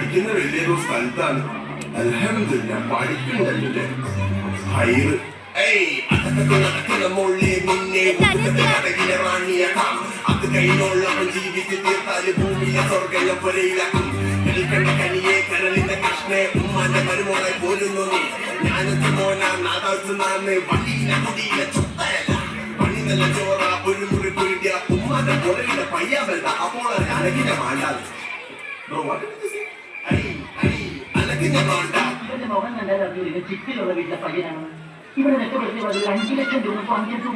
പഠിക്കുന്ന വലിയൊരു സ്ഥലത്താണ്. അൽഹംദുലില്ലാ പഠിക്കുന്നുണ്ടല്ലേ. ഹൈറ് നടക്കുന്ന മുള്ളി മുന്നേ റാണിയാക്കാം. അത് കഴിഞ്ഞോളം ജീവിച്ച് തീർത്താല് ഭൂമിയെ സ്വർഗം പുരയിലാക്കും. കളിക്കണ്ട കനിയെ കരളിന്റെ കൃഷ്ണേ ഉമ്മാന്റെ മരുമോളെ പോലുന്നു നീ. ഞാനത്ത് മോനാ നാദാസുനാന്ന് വണ്ടിയിലെ കുടിയിലെ ചുട്ടയല്ല. പണി നല്ല ചോറ ഒരു മുറി കുരുടിയ ഉമ്മാന്റെ പുറയിലെ പയ്യാമല്ല. അപ്പോൾ അലകിന്റെ മാണ്ടാൽ അലകിന്റെ മാണ്ട. ഇവന്റെ മുഖം കണ്ടാൽ അറിയില്ല ചിറ്റിലുള്ള വീട്ടിലെ പയ്യനാണ്. ഇവിടെ രക്ഷപ്പെടുത്തി 5 ലക്ഷം രൂപ പങ്കിട്ടു.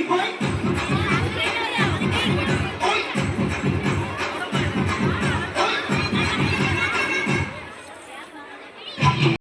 Boy.